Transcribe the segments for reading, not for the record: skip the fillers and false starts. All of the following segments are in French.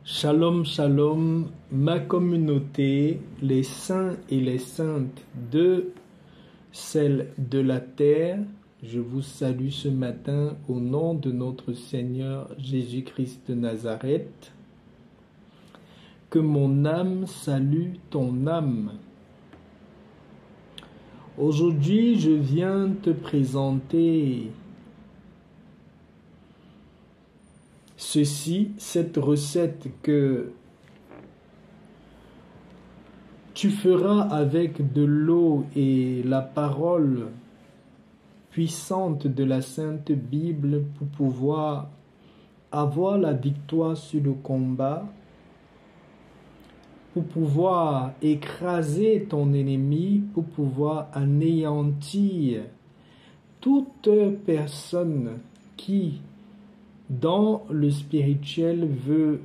Shalom, shalom, ma communauté, les saints et les saintes de celle de la terre, je vous salue ce matin au nom de notre Seigneur Jésus-Christ de Nazareth. Que mon âme salue ton âme. Aujourd'hui, je viens te présenter cette recette que tu feras avec de l'eau et la parole puissante de la Sainte Bible pour pouvoir avoir la victoire sur le combat, pour pouvoir écraser ton ennemi, pour pouvoir anéantir toute personne qui dans le spirituel veut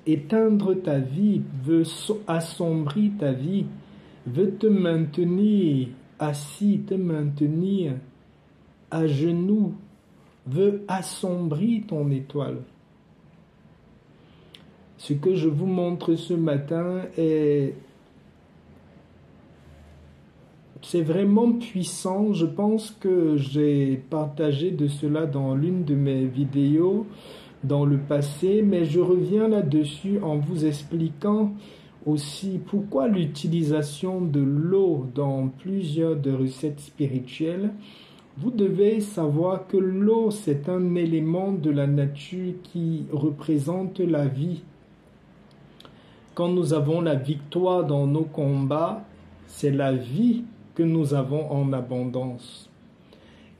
éteindre ta vie, veut assombrir ta vie, veut te maintenir assis, te maintenir à genoux, veut assombrir ton étoile. Ce que je vous montre ce matin c'est vraiment puissant. Je pense que j'ai partagé de cela dans l'une de mes vidéos dans le passé, mais je reviens là-dessus en vous expliquant aussi pourquoi l'utilisation de l'eau dans plusieurs de recettes spirituelles. Vous devez savoir que l'eau, c'est un élément de la nature qui représente la vie. Quand nous avons la victoire dans nos combats, c'est la vie que nous avons en abondance.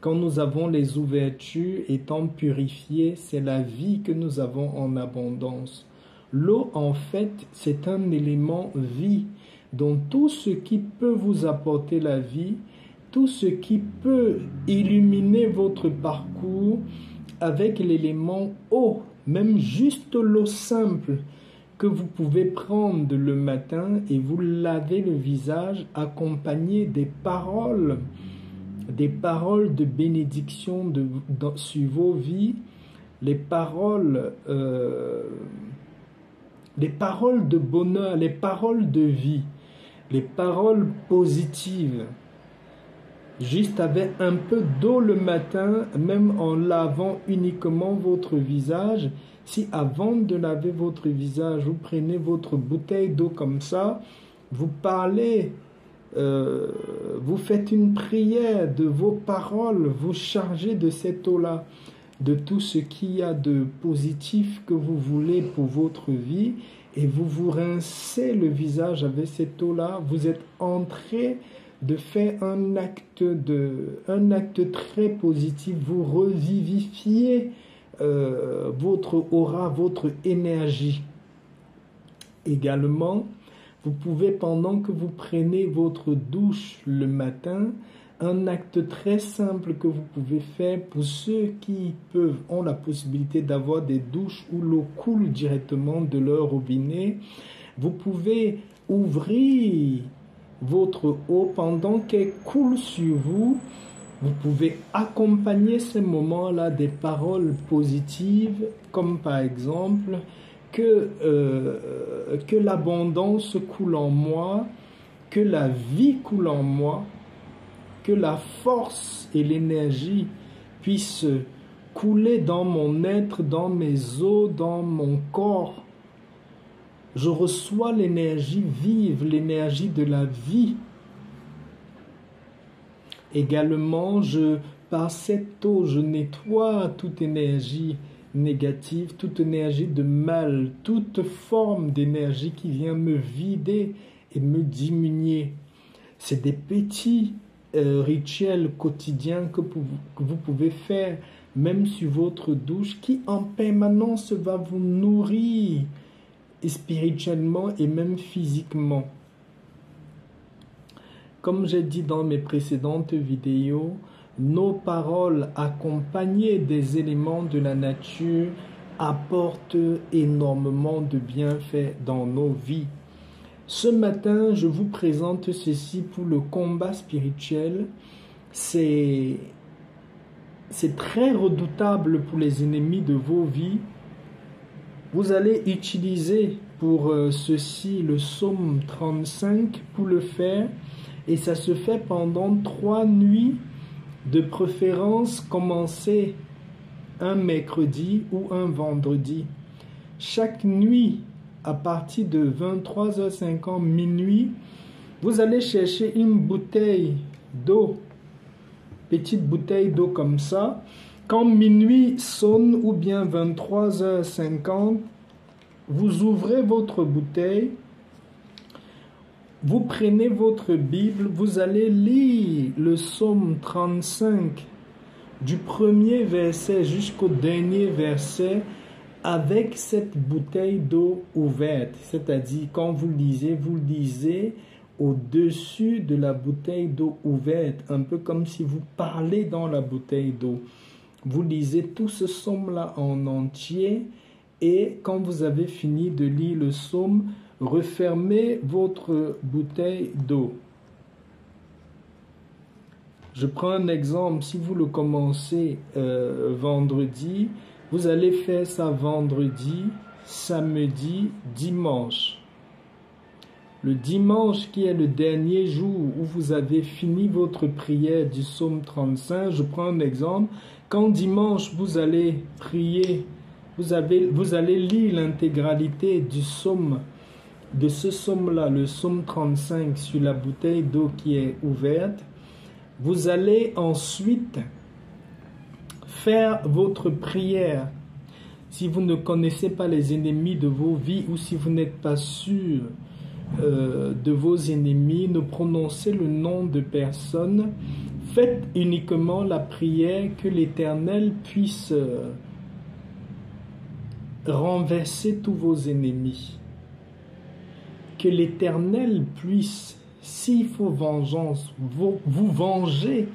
Quand nous avons les ouvertures étant purifiées, c'est la vie que nous avons en abondance. L'eau, en fait, c'est un élément vie. Donc tout ce qui peut vous apporter la vie, tout ce qui peut illuminer votre parcours avec l'élément eau, même juste l'eau simple, que vous pouvez prendre le matin et vous laver le visage accompagné des paroles de bénédiction sur vos vies, les paroles de bonheur, les paroles de vie, les paroles positives. Juste avec un peu d'eau le matin, même en lavant uniquement votre visage. Si avant de laver votre visage, vous prenez votre bouteille d'eau comme ça, vous parlez, vous faites une prière de vos paroles, vous chargez de cette eau-là, de tout ce qu'il y a de positif que vous voulez pour votre vie, et vous vous rincez le visage avec cette eau-là, vous êtes entré de faire un acte très positif, vous revivifiez votre aura, votre énergie. Également, vous pouvez, pendant que vous prenez votre douche le matin, un acte très simple que vous pouvez faire pour ceux qui ont la possibilité d'avoir des douches où l'eau coule directement de leur robinet. Vous pouvez ouvrir votre eau pendant qu'elle coule sur vous. Vous pouvez accompagner ces moments-là des paroles positives, comme par exemple que l'abondance coule en moi, que la vie coule en moi, que la force et l'énergie puissent couler dans mon être, dans mes os, dans mon corps. Je reçois l'énergie vive, l'énergie de la vie. Également, par cette eau, je nettoie toute énergie négative, toute énergie de mal, toute forme d'énergie qui vient me vider et me diminuer. C'est des petits rituels quotidiens que vous pouvez faire, même sur votre douche, qui en permanence va vous nourrir spirituellement et même physiquement. Comme j'ai dit dans mes précédentes vidéos, nos paroles accompagnées des éléments de la nature apportent énormément de bienfaits dans nos vies. Ce matin, je vous présente ceci pour le combat spirituel. C'est très redoutable pour les ennemis de vos vies. Vous allez utiliser pour ceci le psaume 35 pour le faire. Et ça se fait pendant 3 nuits, de préférence commencer un mercredi ou un vendredi. Chaque nuit, à partir de 23h50 minuit, vous allez chercher une bouteille d'eau, petite bouteille d'eau comme ça. Quand minuit sonne ou bien 23h50, vous ouvrez votre bouteille, vous prenez votre Bible, vous allez lire le psaume 35 du premier verset jusqu'au dernier verset avec cette bouteille d'eau ouverte. C'est-à-dire, quand vous lisez au-dessus de la bouteille d'eau ouverte, un peu comme si vous parlez dans la bouteille d'eau. Vous lisez tout ce psaume-là en entier et quand vous avez fini de lire le psaume, refermez votre bouteille d'eau. Je prends un exemple, si vous le commencez vendredi, vous allez faire ça vendredi, samedi, dimanche. Le dimanche qui est le dernier jour où vous avez fini votre prière du psaume 35, je prends un exemple, quand dimanche vous allez prier, vous allez lire l'intégralité du psaume, de ce psaume-là, le psaume 35 sur la bouteille d'eau qui est ouverte. Vous allez ensuite faire votre prière. Si vous ne connaissez pas les ennemis de vos vies ou si vous n'êtes pas sûr de vos ennemis, ne prononcez le nom de personne. Faites uniquement la prière que l'Éternel puisse renverser tous vos ennemis. Que l'Éternel puisse, s'il faut vengeance, vous venger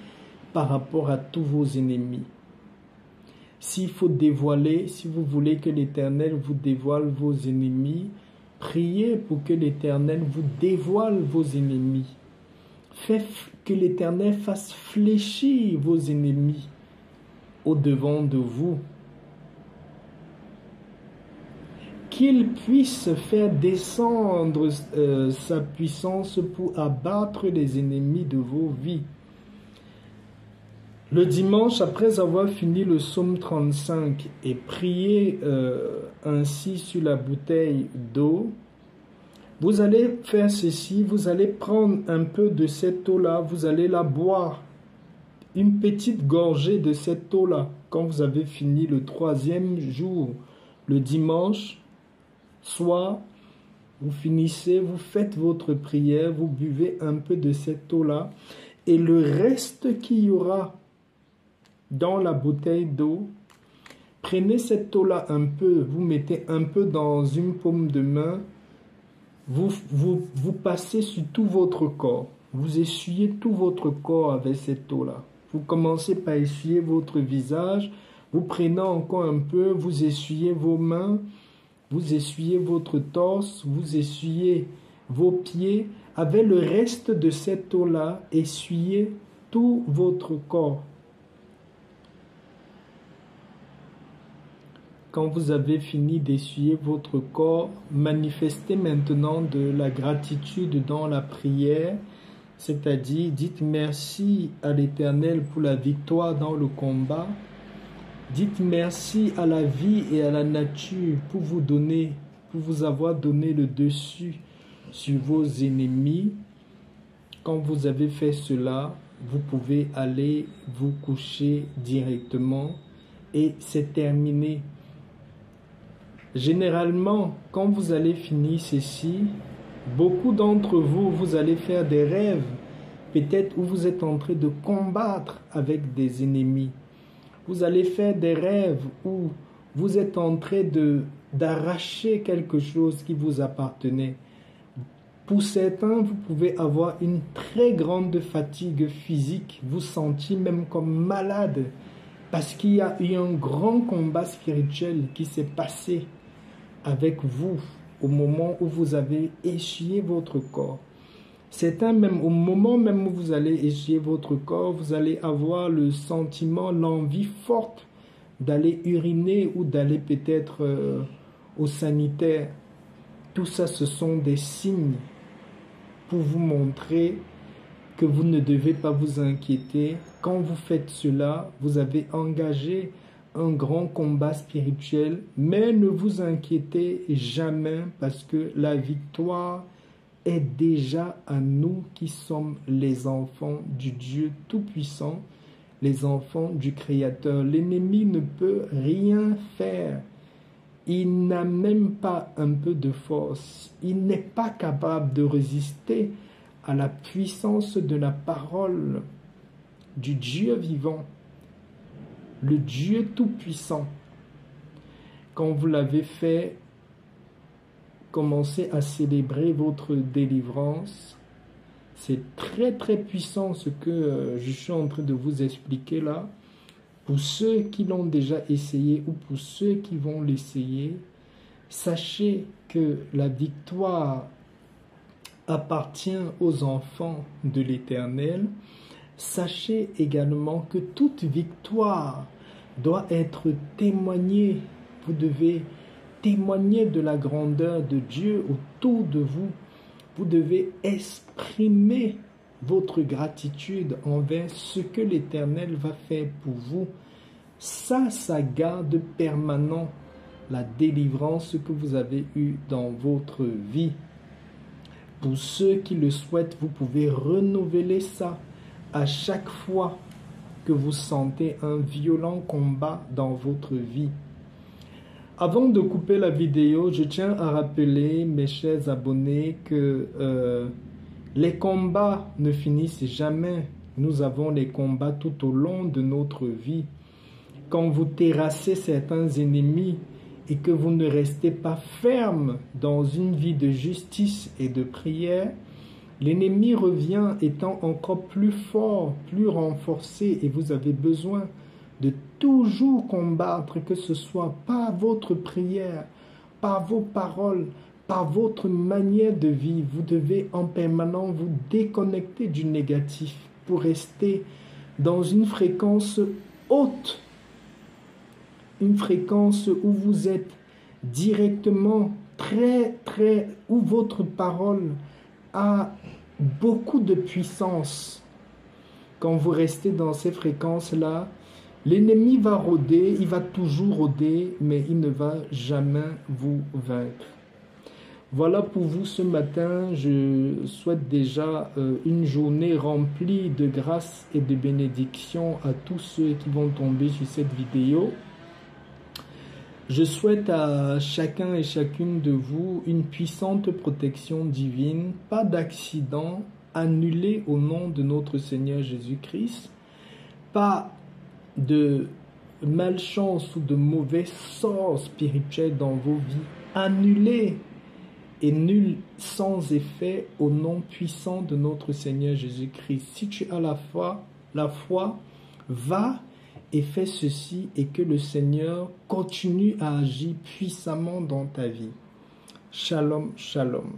par rapport à tous vos ennemis. S'il faut dévoiler, si vous voulez que l'Éternel vous dévoile vos ennemis, priez pour que l'Éternel vous dévoile vos ennemis. Faites que l'Éternel fasse fléchir vos ennemis au-devant de vous. Qu'il puisse faire descendre sa puissance pour abattre les ennemis de vos vies. Le dimanche, après avoir fini le psaume 35 et prié ainsi sur la bouteille d'eau, vous allez faire ceci, vous allez prendre un peu de cette eau-là, vous allez la boire, une petite gorgée de cette eau-là, quand vous avez fini le 3e jour, le dimanche, soit vous finissez, vous faites votre prière, vous buvez un peu de cette eau-là, et le reste qu'il y aura dans la bouteille d'eau, prenez cette eau-là un peu, vous mettez un peu dans une paume de main, vous passez sur tout votre corps, vous essuyez tout votre corps avec cette eau-là. Vous commencez par essuyer votre visage, vous prenez encore un peu, vous essuyez vos mains, vous essuyez votre torse, vous essuyez vos pieds. Avec le reste de cette eau-là, essuyez tout votre corps. Quand vous avez fini d'essuyer votre corps, manifestez maintenant de la gratitude dans la prière, c'est-à-dire dites merci à l'Éternel pour la victoire dans le combat. Dites merci à la vie et à la nature pour vous avoir donné le dessus sur vos ennemis. Quand vous avez fait cela, vous pouvez aller vous coucher directement et c'est terminé. Généralement, quand vous allez finir ceci, beaucoup d'entre vous, vous allez faire des rêves, peut-être où vous êtes en train de combattre avec des ennemis. Vous allez faire des rêves où vous êtes en train d'arracher quelque chose qui vous appartenait. Pour certains, vous pouvez avoir une très grande fatigue physique, vous sentir même comme malade, parce qu'il y a eu un grand combat spirituel qui s'est passé avec vous au moment où vous avez essuyé votre corps. Certains, même au moment même où vous allez essuyer votre corps, vous allez avoir le sentiment, l'envie forte d'aller uriner ou d'aller peut-être aux sanitaires. Tout ça, ce sont des signes pour vous montrer que vous ne devez pas vous inquiéter. Quand vous faites cela, vous avez engagé un grand combat spirituel, mais ne vous inquiétez jamais parce que la victoire est déjà à nous qui sommes les enfants du Dieu Tout-Puissant, les enfants du Créateur. L'ennemi ne peut rien faire. Il n'a même pas un peu de force. Il n'est pas capable de résister à la puissance de la parole du Dieu vivant, le Dieu Tout-Puissant. Quand vous l'avez fait, commencez à célébrer votre délivrance. C'est très très puissant ce que je suis en train de vous expliquer là. Pour ceux qui l'ont déjà essayé ou pour ceux qui vont l'essayer, sachez que la victoire appartient aux enfants de l'Éternel. Sachez également que toute victoire doit être témoignée. Vous devez témoigner de la grandeur de Dieu autour de vous. Vous devez exprimer votre gratitude envers ce que l'Éternel va faire pour vous. Ça garde permanent la délivrance que vous avez eue dans votre vie. Pour ceux qui le souhaitent, vous pouvez renouveler ça à chaque fois que vous sentez un violent combat dans votre vie. Avant de couper la vidéo, je tiens à rappeler, mes chers abonnés, que les combats ne finissent jamais. Nous avons les combats tout au long de notre vie. Quand vous terrassez certains ennemis et que vous ne restez pas ferme dans une vie de justice et de prière, l'ennemi revient étant encore plus fort, plus renforcé, et vous avez besoin de toujours combattre, que ce soit par votre prière, par vos paroles, par votre manière de vivre. Vous devez en permanence vous déconnecter du négatif pour rester dans une fréquence haute, une fréquence où vous êtes directement où votre parole a beaucoup de puissance. Quand vous restez dans ces fréquences-là, l'ennemi va rôder, il va toujours rôder, mais il ne va jamais vous vaincre. Voilà pour vous ce matin. Je souhaite déjà une journée remplie de grâce et de bénédiction à tous ceux qui vont tomber sur cette vidéo. Je souhaite à chacun et chacune de vous une puissante protection divine, pas d'accident annulé au nom de notre Seigneur Jésus-Christ, pas de malchance ou de mauvais sorts spirituels dans vos vies, annulés et nuls sans effet au nom puissant de notre Seigneur Jésus-Christ. Si tu as la foi, va et fais ceci et que le Seigneur continue à agir puissamment dans ta vie. Shalom, shalom.